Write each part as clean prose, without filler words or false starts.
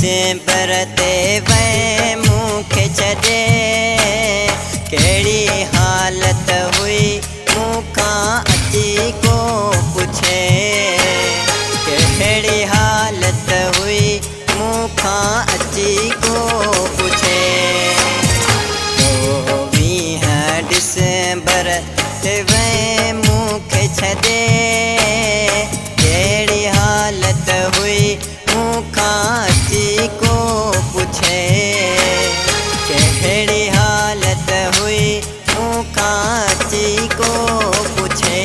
December ते वै मूंखे छॾे कहिड़ी हालत हुई मूंखां अची को पुछे कहिड़ी हालत हुई मूंखां अची को पुछे 24 डिसेंबर ते वै मूंखे छॾे कहिड़ी हालत हुई मूंखां अची को पुछे कहिड़ी हालत हुई मूंखां अची को पुछे।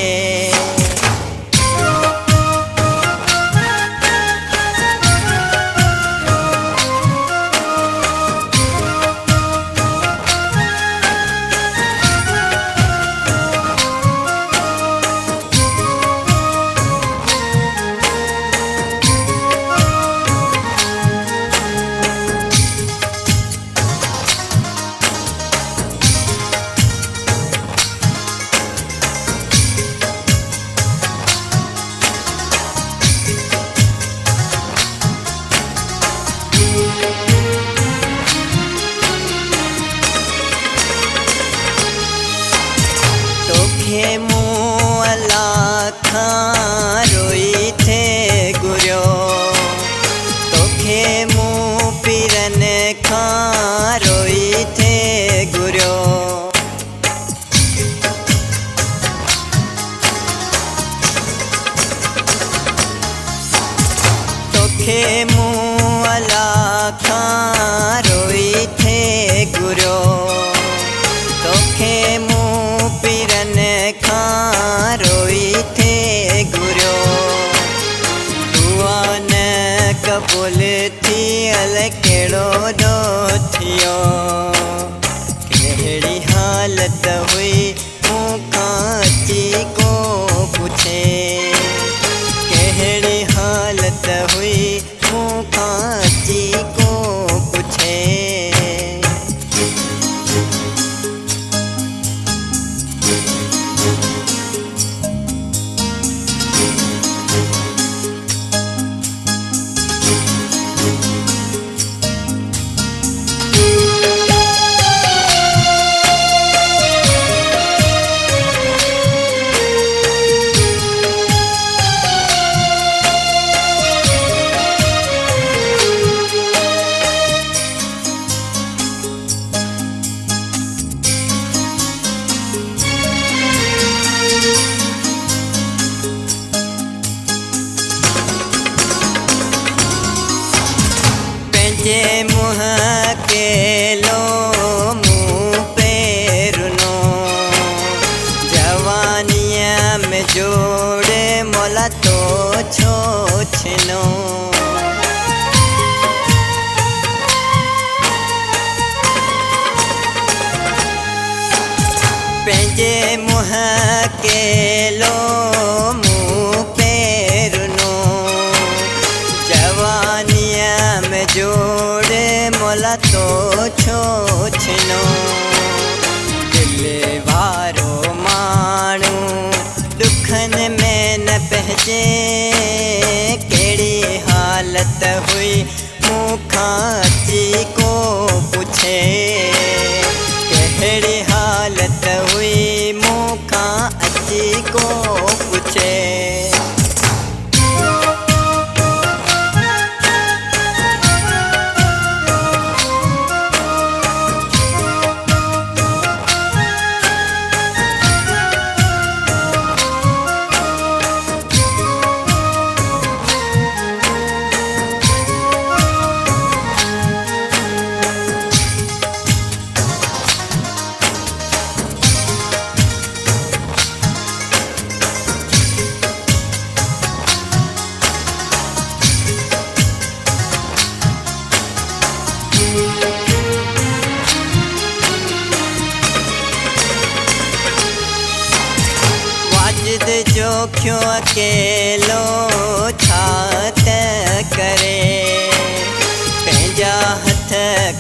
तोखे मूं अल्लाह खां रोई थे गुरियो तोखे मूं पीरन खां रोई थे गुरियो तोखे मूं अल्लाह खां रोई थे गुरियो तोखे मूं पीरन खां रोई थे गुरियो दुआ न क़बूल थी अल कहिड़ो ॾोह थियो कहिड़ी हालत हुई मूंखां अची को पुछे कहिड़ी हालत हुई मूंखां अची को पुछे। जे मुँह के लो मुँह पेरनो जवानिया में जोड़े मोला तो छोछनो पंहिंजे मुँह के लो मुँह पेरनो जवानिया में जोड़े मोला तो छोछनो दिल वारो माण्हू दुखन में न पहुचे कहिड़ी हालत हुई मूंखां अची को पुछे कहिड़ी हालत हुई मूंखां अची को पुछे। जो क्यों अकेलो छात करे पंहिंजा हथ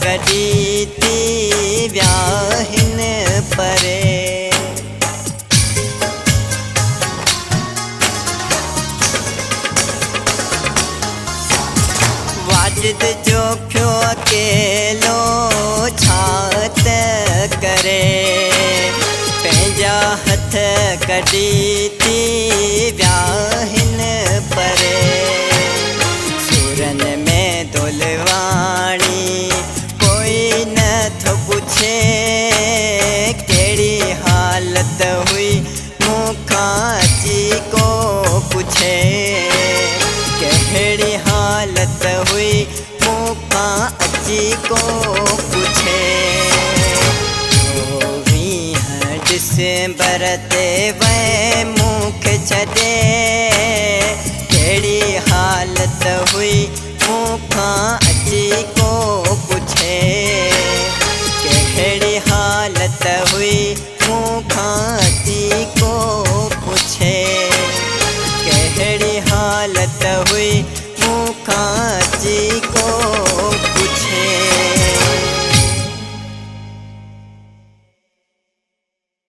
कढी थी व्याहिन परे माजिद जो पियो अकेलो छात करे पंहिंजा हथ कढी थी व्याहिन परे सुरन में दुलवाणी कोई नथो पुछे कहिड़ी हालत हुई मूंखां अची को पुछे कहिड़ी हालत हुई मूंखां अची को पुछे डिसेंबर ते वै मूंखे छॾे कहिड़ी हालत हुई मूंखां अची को पुछे कहिड़ी हालत हुई मूंखां अची को पुछे कहिड़ी हालत हुई